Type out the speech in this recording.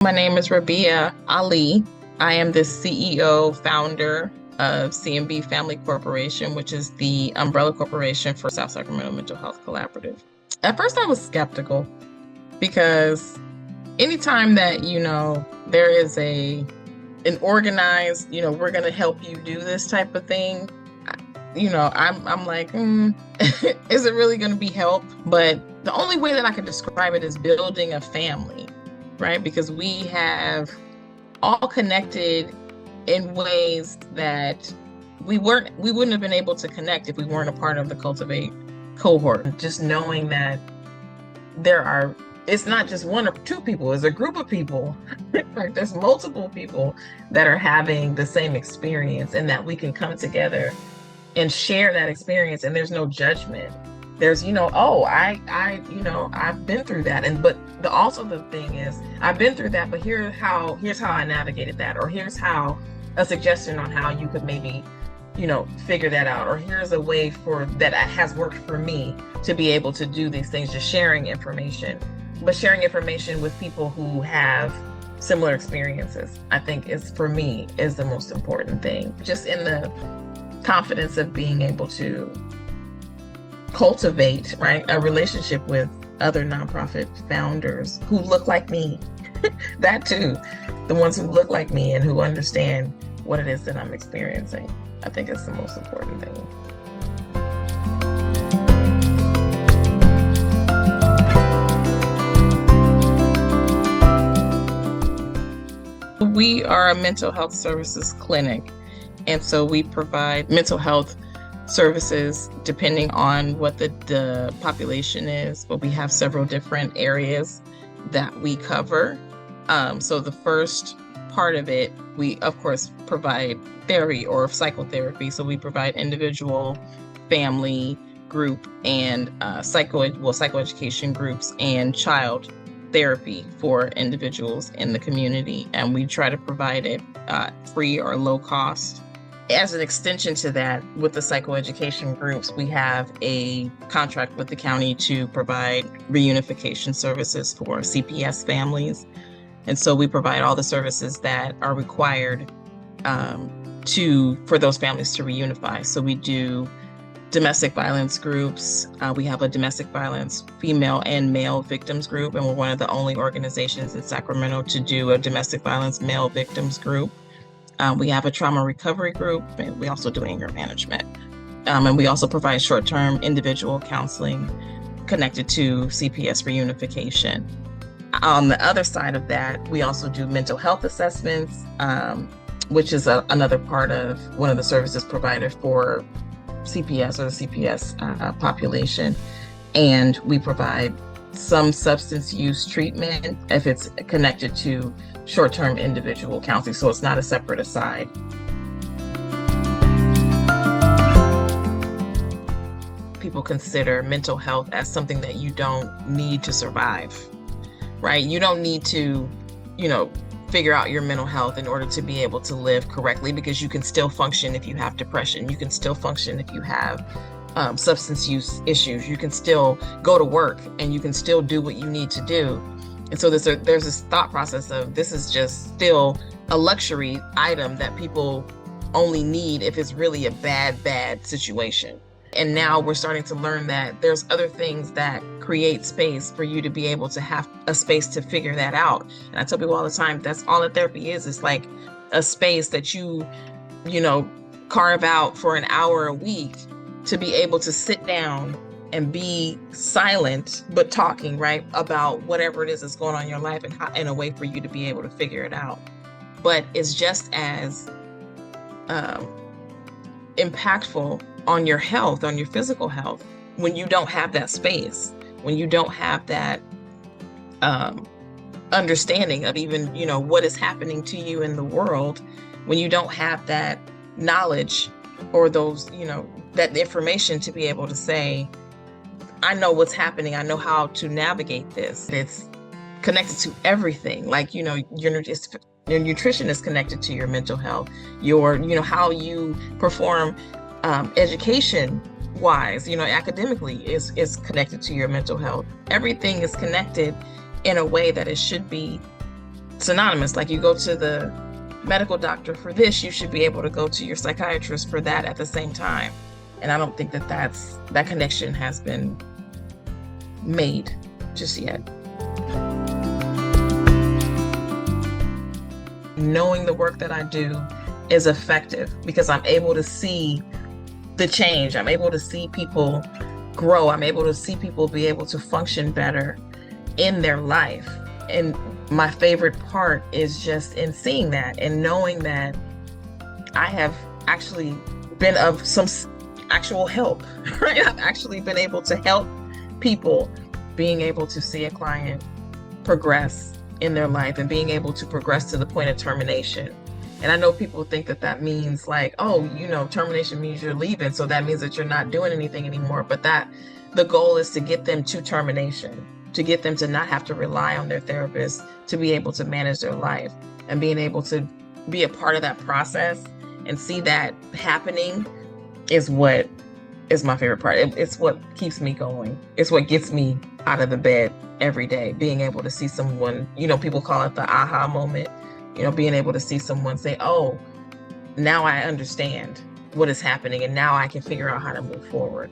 My name is Rabiia Ali. I am the CEO, founder of C&B Family Corporation, which is the umbrella corporation for South Sacramento Mental Health Collaborative. At first, I was skeptical because anytime that, there is an organized, we're going to help you do this type of thing, I'm like, is it really going to be help? But the only way that I could describe it is building a family, right? Because we have all connected in ways that we wouldn't have been able to connect if we weren't a part of the Cultivate Cohort. Just knowing that it's not just one or two people, it's a group of people. Right? There's multiple people that are having the same experience, and that we can come together and share that experience, and there's no judgment. There's, I've been through that. But also the thing is, I've been through that, but here's how I navigated that, or here's how a suggestion on how you could maybe, figure that out, or here's a way that has worked for me to be able to do these things. Just sharing information, but sharing information with people who have similar experiences, I think is the most important thing. Just in the confidence of being able to cultivate, right, a relationship with other nonprofit founders who look like me. That too, the ones who look like me and who understand what it is that I'm experiencing. I think it's the most important thing. We are a mental health services clinic, and so we provide mental health services depending on what the population is, but we have several different areas that we cover. So the first part of it, we of course provide therapy or psychotherapy. So we provide individual, family, group, and psychoeducation groups and child therapy for individuals in the community. And we try to provide it free or low cost. As an extension to that, with the psychoeducation groups, we have a contract with the county to provide reunification services for CPS families. And so we provide all the services that are required for those families to reunify. So we do domestic violence groups. We have a domestic violence female and male victims group, and we're one of the only organizations in Sacramento to do a domestic violence male victims group. We have a trauma recovery group, and we also do anger management. And we also provide short-term individual counseling connected to CPS reunification. On the other side of that, we also do mental health assessments, which is another part of one of the services provided for CPS or the CPS population. And we provide some substance use treatment if it's connected to short-term individual counseling, so it's not a separate aside. People consider mental health as something that you don't need to survive, right? You don't need to, figure out your mental health in order to be able to live correctly, because you can still function if you have depression. You can still function if you have substance use issues. You can still go to work and you can still do what you need to do. And so there's this thought process of this is just still a luxury item that people only need if it's really a bad situation. And now we're starting to learn that there's other things that create space for you to be able to have a space to figure that out. And I tell people all the time, that's all that therapy is. It's like a space that you carve out for an hour a week to be able to sit down and be silent, but talking, right, about whatever it is that's going on in your life, and in a way for you to be able to figure it out. But it's just as impactful on your health, on your physical health, when you don't have that space, when you don't have that understanding of even, what is happening to you in the world, when you don't have that knowledge or those, that information to be able to say, I know what's happening. I know how to navigate this. It's connected to everything. Like, your nutrition is connected to your mental health. How you perform education wise, academically is connected to your mental health. Everything is connected in a way that it should be synonymous. Like you go to the medical doctor for this, you should be able to go to your psychiatrist for that at the same time. And I don't think that that connection has been made just yet. Knowing the work that I do is effective because I'm able to see the change. I'm able to see people grow. I'm able to see people be able to function better in their life. And my favorite part is just in seeing that and knowing that I have actually been of some actual help, right? I've actually been able to help people being able to see a client progress in their life and being able to progress to the point of termination. And I know people think that that means like, oh, termination means you're leaving, so that means that you're not doing anything anymore. But the goal is to get them to termination, to get them to not have to rely on their therapist to be able to manage their life, and being able to be a part of that process and see that happening is what is my favorite part. It's what keeps me going. It's what gets me out of the bed every day, being able to see someone, people call it the aha moment, being able to see someone say, oh, now I understand what is happening and now I can figure out how to move forward.